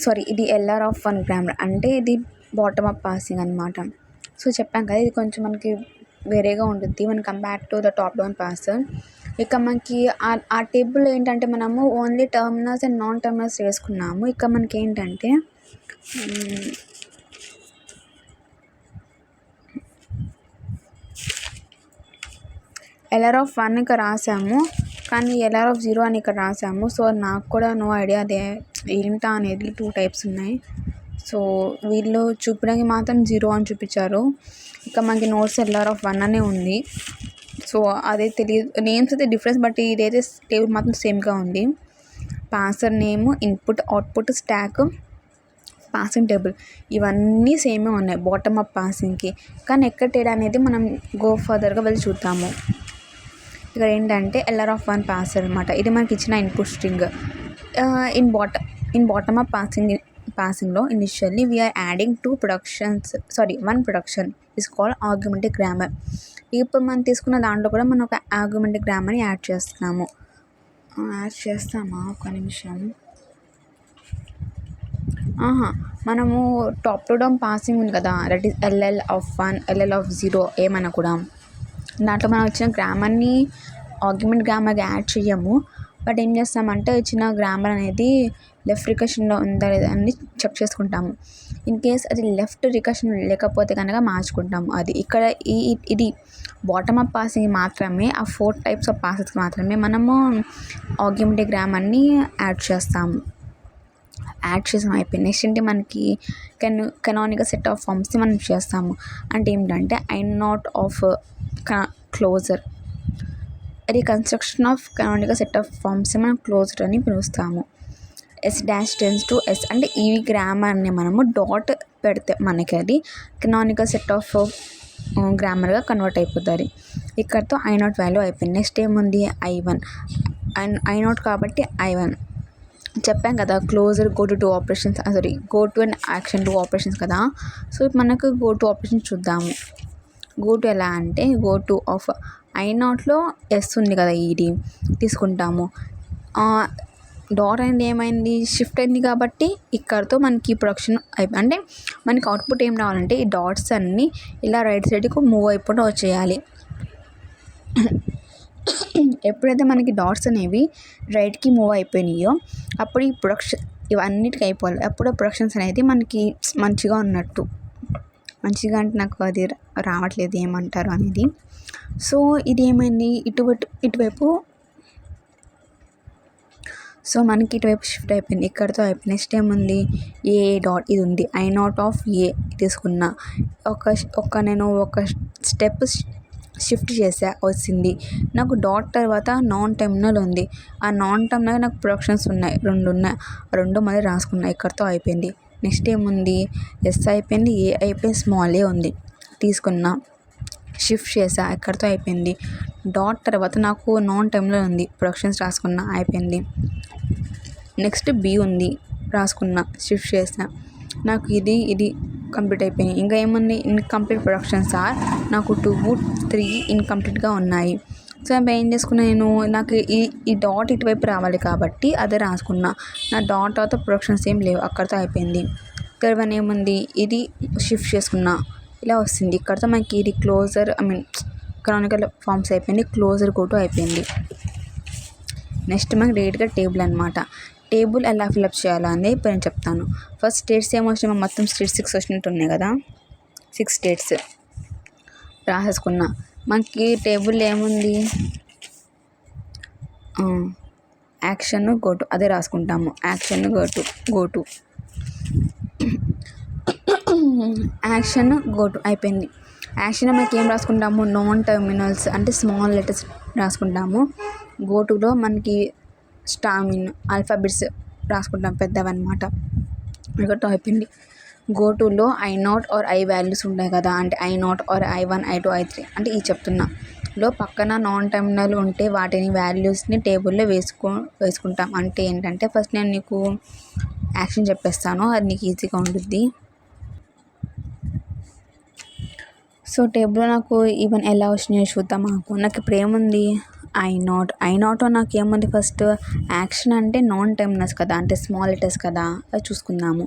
Sorry, ఇది LR of 1 gram అంటే ఇది బాటమ్ అప్ పాసింగ్ అనమాట. సో చెప్పాం కదా, ఇది కొంచెం మనకి వేరేగా ఉంటుంది మన compare to the top down pass. ఇక మనకి ఆ టేబుల్ ఏంటంటే మనము only terminals and non terminals వేసుకున్నాము. ఇక మనకి ఏంటంటే ఎల్ఆర్ ఆఫ్ 1 ఇక్కడ రాసాము, కానీ ఎల్ఆర్ ఆఫ్ 0 అని ఇక్కడ రాసాము. సో నాకు కూడా నో ఐడియా అదే ఏంటా అనేది. 2 టైప్స్ ఉన్నాయి. సో వీళ్ళు చూపడానికి మాత్రం 0 అని చూపించారు. ఇక మనకి నోట్స్ ఎల్ఆర్ ఆఫ్ 1 అనే ఉంది. సో అదే తెలియదు, నేమ్స్ అయితే డిఫరెన్స్, బట్ ఇదైతే టేబుల్ మాత్రం సేమ్గా ఉంది. Passer name, input, output, stock, passing table ఇవన్నీ సేమే ఉన్నాయి బాటమ్ అప్ పాసింగ్కి. కానీ ఎక్కడ తేడా అనేది మనం గో ఫర్దర్గా వెళ్ళి చూద్దాము. ఇక్కడ ఏంటంటే ఎల్ఆర్ ఆఫ్ 1 పాసర్ అనమాట. ఇది మనకి ఇచ్చిన input string. In bottom up పాసింగ్లో initially we are adding 2 productions, sorry 1 production is called argumentative grammar. ఇప్పుడు మనం తీసుకున్న దాంట్లో కూడా మనం ఒక ఆర్గ్యుమెంటివ్ గ్రామర్ని యాడ్ చేస్తాము. ఒక నిమిషం. మనము టాప్ టు డౌన్ పాసింగ్ ఉంది కదా, that is LL of 1, LL of 0 ఏమైనా కూడా దాంట్లో మనం వచ్చిన గ్రామర్ని ఆర్గ్యుమెంట్ గ్రామర్గా యాడ్ చేయము. బట్ ఏం చేస్తామంటే వచ్చిన గ్రామర్ అనేది లెఫ్ట్ రికర్షన్లో ఉందా లేదా అని చెక్ చేసుకుంటాము. ఇన్ కేస్ అది లెఫ్ట్ రికర్షన్ లేకపోతే కనుక మార్చుకుంటాము. అది ఇక్కడ ఇది బాటమ్ అప్ పాసింగ్ మాత్రమే, ఆ 4 టైప్స్ ఆఫ్ పాసెస్కి మాత్రమే మనము ఆర్గ్యుమెంటివ్ గ్రామర్ని యాడ్ చేస్తాము. యాడ్ చేసాం అయిపోయింది. నెక్స్ట్ ఏంటి, మనకి కెనానికల్ సెట్ ఆఫ్ ఫార్మ్స్ని మనం చేస్తాము. అంటే ఏమిటంటే ఐ0 ఆఫ్ క్లోజర్, అది construction of canonical set of ఫార్మ్స్ని మనం క్లోజర్ అని పిలుస్తాము. S' టెన్స్ టు S అంటే ఈ గ్రామర్ని మనము డాట్ పెడితే మనకి అది కెనానికల్ సెట్ ఆఫ్ గ్రామర్గా కన్వర్ట్ అయిపోతుంది. ఇక్కడతో I0 వాల్యూ అయిపోయింది. నెక్స్ట్ ఏముంది, I1 I0 కాబట్టి I1 చెప్పాం కదా, closure go to 2 operations, sorry go to and action 2 operations కదా. సో మనకు గో టు ఆపరేషన్స్ చూద్దాము. గో టు ఎలా అంటే గో టు ఆఫ్ I0లో S ఉంది కదా, ఇది తీసుకుంటాము. డాట్ అనేది ఏమైంది, షిఫ్ట్ అయింది కాబట్టి ఇక్కడతో మనకి ప్రొడక్షన్ అంటే మనకి అవుట్పుట్ ఏం రావాలంటే ఈ డాట్స్ అన్నీ ఇలా రైట్ సైడ్కి మూవ్ అయిపోవడం వచ్చేయాలి. ఎప్పుడైతే మనకి డాట్స్ అనేవి రైట్కి మూవ్ అయిపోయినాయో అప్పుడు ఈ ప్రొడక్షన్ ఇవన్నిటికి అయిపోవాలి. అప్పుడు ప్రొడక్షన్స్ అనేది మనకి మంచిగా ఉన్నట్టు. మంచిగా అంటే నాకు అది రావట్లేదు ఏమంటారు అనేది. సో ఇది ఏమైంది, ఇటువైపు సో మనకి ఇటువైపు షిఫ్ట్ అయిపోయింది, ఇక్కడితో అయిపోయింది. నెక్స్ట్ ఏముంది, ఏ డాట్ ఇది ఉంది, I0 ఆఫ్ A తీసుకున్నా. నేను ఒక స్టెప్ షిఫ్ట్ చేసా, వచ్చింది. నాకు డాట్ తర్వాత నాన్ టెర్మినల్ ఉంది. ఆ నాన్ టెర్మినల్ నాకు ప్రొడక్షన్స్ ఉన్నాయి, 2 ఉన్నాయి. 2 మళ్ళీ రాసుకున్నా, ఇక్కడితో అయిపోయింది. నెక్స్ట్ ఏముంది, S అయిపోయింది, A అయిపోయింది, స్మాల్ a ఉంది తీసుకున్నా, షిఫ్ట్ చేసా, ఇక్కడితో అయిపోయింది. డాట్ తర్వాత నాకు నాన్ టెర్మినల్ ఉంది, ప్రొడక్షన్స్ రాసుకున్నా, అయిపోయింది. నెక్స్ట్ B ఉంది, రాసుకున్నా, షిఫ్ట్ చేసిన, నాకు ఇది కంప్లీట్ అయిపోయినాయి. ఇంకా ఏముంది, ఇన్కంప్లీట్ ప్రొడక్షన్స్ ఆర్ నాకు 2, 3 ఇన్కంప్లీట్గా ఉన్నాయి. సో ఏం చేసుకున్నా, నేను నాకు ఈ డాట్ ఇటువైపు రావాలి కాబట్టి అదే రాసుకున్నా. నా డాట్ తర్వాత ప్రొడక్షన్స్ ఏం లేవు, అక్కడితో అయిపోయింది. తర్వాత ఏముంది, ఇది షిఫ్ట్ చేసుకున్నా, ఇలా వస్తుంది. ఇక్కడితో మనకి ఇది క్లోజర్ క్రానికల్ ఫార్మ్స్ అయిపోయింది, క్లోజర్ కోటు అయిపోయింది. నెక్స్ట్ మనకి డైరెక్ట్గా టేబుల్ అనమాట. టేబుల్ ఎలా ఫిల్అప్ చేయాలా అనేది ఇప్పుడు నేను చెప్తాను. ఫస్ట్ స్టేట్స్ ఏమొచ్చినాయి, మొత్తం స్టేట్స్ 6 వచ్చినట్టు ఉన్నాయి కదా, 6 స్టేట్స్ రాసేసుకున్నా. మనకి టేబుల్ ఏముంది, యాక్షన్ గోటు అదే రాసుకుంటాము. యాక్షన్ గోటు యాక్షన్ గోటు అయిపోయింది. యాక్షన్ మనకి ఏం రాసుకుంటాము, నాన్ టెర్మినల్స్ అంటే స్మాల్ లెటర్స్ రాసుకుంటాము. గోటులో మనకి ఆల్ఫాబెట్స్ రాసుకుంటాం, పెద్దవన్నమాట. ఇక్కడ అయిపోయింది. గోటులో I0 ఆర్ I వాల్యూస్ ఉంటాయి కదా, అంటే I0 are I1, I2, I3 అంటే ఈ చెప్తున్నా లో పక్కన నాన్ టెర్మినల్ ఉంటే వాటిని వాల్యూస్ని టేబుల్లో వేసుకుంటాం. అంటే ఏంటంటే ఫస్ట్ నేను నీకు యాక్షన్ చెప్పేస్తాను, అది నీకు ఈజీగా ఉంటుంది. సో టేబుల్లో నాకు ఈవెన్ ఎలా వచ్చినాయో చూద్దాం. నాకు ఇప్పుడు ఏముంది, ఐ నాట్లో నాకేముంది ఫస్ట్ యాక్షన్ అంటే నాన్ టెర్మినల్స్ కదా, అంటే స్మాల్ లెటర్స్ కదా, అది చూసుకుందాము.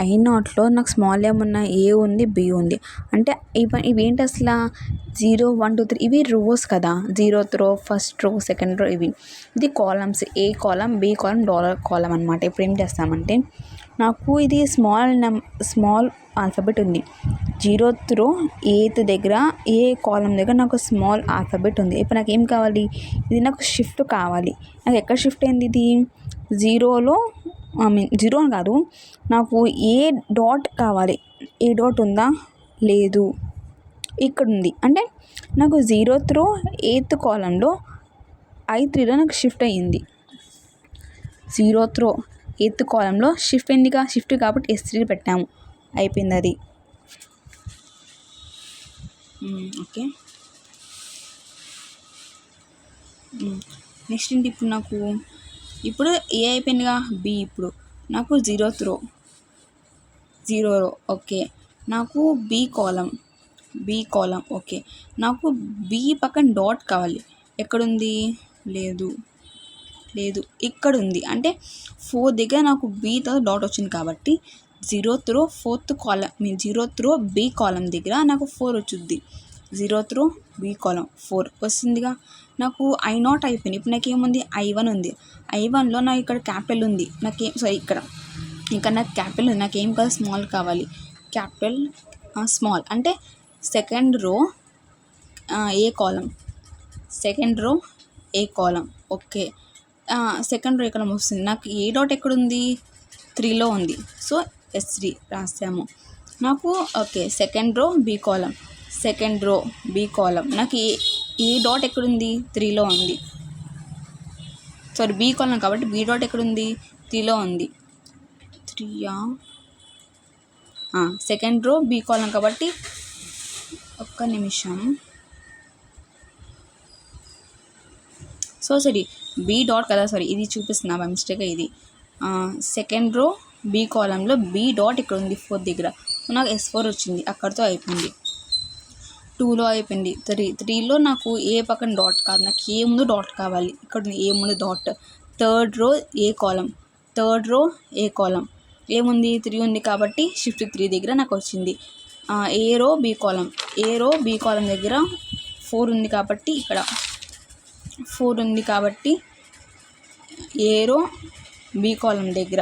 ఐ నాట్లో నాకు స్మాల్ ఏమున్నాయి, ఏ ఉంది, బి ఉంది. అంటే ఇవేంటి అసలు 0 1 2 3 ఇవి రోస్ కదా, 0th రో, ఫస్ట్ రో, సెకండ్ రో ఇవి. ఇది కాలమ్స్, ఏ కాలం, బి కాలం, డాలర్ కాలం అనమాట. ఇప్పుడు ఏం చేస్తామంటే నాకు ఇది స్మాల్ ఆల్ఫాబెట్ ఉంది. 0th రో 8th దగ్గర ఏ కాలం దగ్గర నాకు స్మాల్ ఆల్ఫాబెట్ ఉంది. ఇప్పుడు నాకు ఏం కావాలి, ఇది నాకు షిఫ్ట్ కావాలి. నాకు ఎక్కడ షిఫ్ట్ అయింది ఇది, 0లో జీరో కాదు, నాకు ఏ డాట్ కావాలి. ఏ డాట్ ఉందా, లేదు, ఇక్కడ ఉంది. అంటే నాకు 0th రో 8th కాలంలో I3లో నాకు షిఫ్ట్ అయ్యింది. 0th రో 8th కాలంలో షిఫ్ట్ అయిందిగా, షిఫ్ట్ కాబట్టి S3 పెట్టాము, అయిపోయింది అది. ఓకే, నెక్స్ట్ ఏంటి ఇప్పుడు నాకు, ఇప్పుడు ఏ అయిపోయిందిగా, బి. ఇప్పుడు నాకు 0th రో 0 రో, ఓకే. నాకు బి కాలం, ఓకే. నాకు బి పక్కన డాట్ కావాలి. ఎక్కడుంది, లేదు, ఇక్కడ ఉంది. అంటే 4 దగ్గర నాకు బి తర్వాత డాట్ వచ్చింది కాబట్టి 0th రో 4th కాలం 0th రో బి కాలం దగ్గర నాకు 4 వచ్చుద్ది. 0th రో బి కాలం 4 వస్తుందిగా. నాకు I0 అయిపోయింది. ఇప్పుడు నాకేముంది, I1 ఉంది. I1లో నాకు ఇక్కడ క్యాపిటల్ ఉంది, ఇక్కడ నాకు క్యాపిటల్ ఉంది. నాకేం కాదు, స్మాల్ కావాలి. క్యాపిటల్ స్మాల్ అంటే సెకండ్ రో ఏ కాలం, ఓకే. సెకండ్ రో ఏ కాలం వస్తుంది. నాకు ఏ డాట్ ఎక్కడుంది, 3లో ఉంది. So S3 రాసాము. నాకు ఓకే, సెకండ్ రో బి కాలం, నాకు ఏ డాట్ ఎక్కడుంది, 3లో ఉంది. సారీ, బి కాలం కాబట్టి బి డాట్ ఎక్కడుంది, 3లో ఉంది. 3 సెకండ్ రో బి కాలం కాబట్టి ఒక్క నిమిషం. సారీ, బి డాట్ కదా, సారీ ఇది చూపిస్తున్నా బై మిస్టేక్గా. ఇది సెకండ్ రో బి కాలంలో బి డాట్ ఇక్కడ ఉంది 4 దగ్గర. నాకు S4 వచ్చింది, అక్కడితో అయిపోయింది. 2లో అయిపోయింది. 3లో నాకు ఏ పక్కన డాట్ కాదు, నాకు ఏ ముందు డాట్ కావాలి. ఇక్కడ ఏ ముందు డాట్. థర్డ్ రో ఏ కాలం, ఏముంది, 3 ఉంది కాబట్టి షిఫ్ట్ 3 దగ్గర నాకు వచ్చింది. ఏ రో బి కాలం దగ్గర 4 ఉంది కాబట్టి ఇక్కడ 4 ఉంది కాబట్టి ఏ రో బి కాలం దగ్గర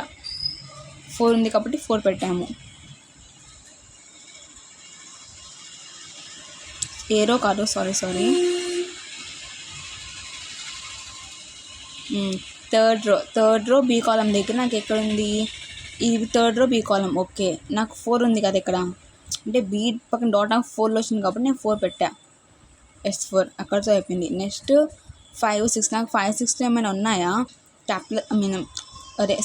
4 ఉంది కాబట్టి 4 పెట్టాము. ఏ రో కాదు, సారీ. థర్డ్ రో బి కాలం దగ్గర నాకు ఎక్కడుంది, ఇది థర్డ్ రో బి కాలం, ఓకే. నాకు 4 ఉంది కదా ఇక్కడ, అంటే బి పక్కన డాట్ నాకు 4లో వచ్చింది కాబట్టి నేను 4 పెట్టా, S4 అక్కడితో అయిపోయింది. నెక్స్ట్ 5 6, నాకు 5 6లో ఏమైనా ఉన్నాయా, క్యాపిటల్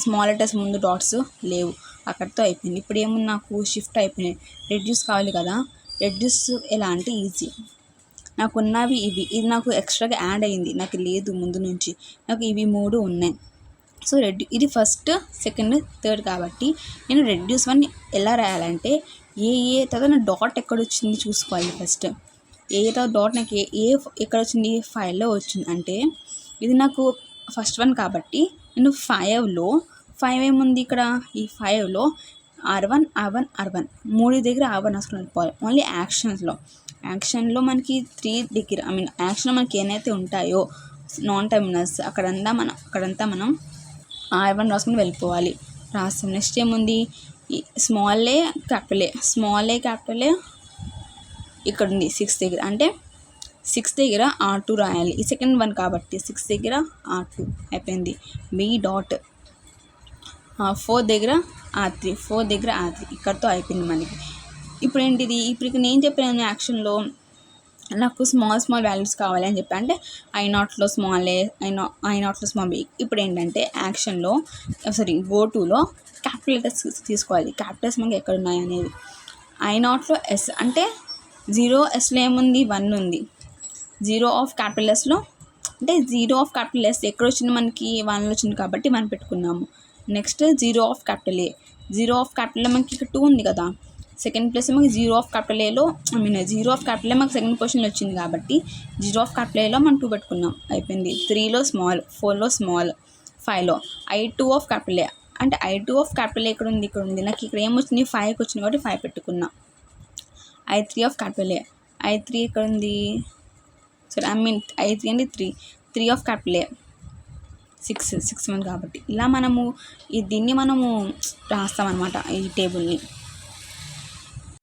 స్మాల్ లెటర్స్ ముందు డాట్స్ లేవు, అక్కడితో అయిపోయింది. ఇప్పుడు ఏముంది, నాకు షిఫ్ట్ అయిపోయినాయి. రెడ్యూస్ కావాలి కదా, రెడ్యూస్ ఎలా అంటే ఈజీ. నాకు ఉన్నవి ఇవి, ఇది నాకు ఎక్స్ట్రాగా యాడ్ అయ్యింది, నాకు లేదు ముందు నుంచి. నాకు ఇవి 3 ఉన్నాయి. సో ఇది ఫస్ట్, సెకండ్, థర్డ్ కాబట్టి నేను రెడ్యూస్ 1 ఎలా రాయాలంటే ఏ తర్వాత నా డాట్ ఎక్కడ వచ్చింది చూసుకోవాలి ఫస్ట్. ఏ తర్వాత డాట్ నాకు ఎక్కడ వచ్చింది, 5లో వచ్చింది. అంటే ఇది నాకు ఫస్ట్ 1 కాబట్టి నేను 5లో 5 ఏముంది ఇక్కడ, ఈ 5లో R1 3 దగ్గర R1 రాసుకుని వెళ్ళిపోవాలి. ఓన్లీ యాక్షన్లో మనకి 3 దగ్గర యాక్షన్లో మనకి ఏమైతే ఉంటాయో నాన్ టెర్మినల్స్ అక్కడంతా మనం R1 రాసుకుని వెళ్ళిపోవాలి. రాస్తాం. నెక్స్ట్ ఏముంది, స్మాల్ ఏ క్యాపిటల్ ఏ ఇక్కడ ఉంది 6 దగ్గర, అంటే 6 దగ్గర R2 రాయాలి. ఈ సెకండ్ 1 కాబట్టి 6 దగ్గర R2 అయిపోయింది. బి డాట్ 4 దగ్గర R3 ఇక్కడితో అయిపోయింది మనకి. ఇప్పుడు ఏంటిది, ఇప్పుడు నేను చెప్పాను యాక్షన్లో నాకు స్మాల్ వాల్యూస్ కావాలి అని చెప్పి, అంటే I0లో స్మాల్ ఏ, I0లో స్మాల్ బి. ఇప్పుడు ఏంటంటే యాక్షన్లో గోటులో క్యాపిటల్ లెటర్స్ తీసుకోవాలి. క్యాపిటల్స్ మనకి ఎక్కడ ఉన్నాయి అనేది. I0లో S అంటే 0Sలో ఏముంది, 1 ఉంది. 0 ఆఫ్ క్యాపిటల్ ఎస్లో అంటే 0 ఆఫ్ క్యాపిటల్ ఎస్ ఎక్కడ వచ్చింది మనకి, 1లో వచ్చింది కాబట్టి 1 పెట్టుకున్నాము. నెక్స్ట్ 0 ఆఫ్ క్యాపిటల్ ఏ మనకి ఇక్కడ 2 ఉంది కదా, సెకండ్ ప్లేస్ మాకు జీరో ఆఫ్ క్యాపిటల్ ఏలో జీరో ఆఫ్ క్యాపిటల్ ఏ మాకు సెకండ్ పొజిషన్లో వచ్చింది కాబట్టి జీరో ఆఫ్ క్యాపిటల్ ఏలో మనం 2 పెట్టుకున్నాం, అయిపోయింది. 3లో స్మాల్, 4లో స్మాల్, 5లో I2 ఆఫ్ క్యాపిటల్ ఏ. అంటే I2 ఆఫ్ క్యాపిటల్ ఏ ఇక్కడ ఉంది. నాకు ఇక్కడ ఏమొచ్చింది 5కి వచ్చింది కాబట్టి 5 పెట్టుకున్నా. I3 of capital A, I3 ఇక్కడ ఉంది, సరే I3 అంటే 3 ఆఫ్ క్యాపిటల్ ఏ 6 ఉంది కాబట్టి ఇలా మనము దీన్ని మనము రాస్తామన్నమాట ఈ టేబుల్ని.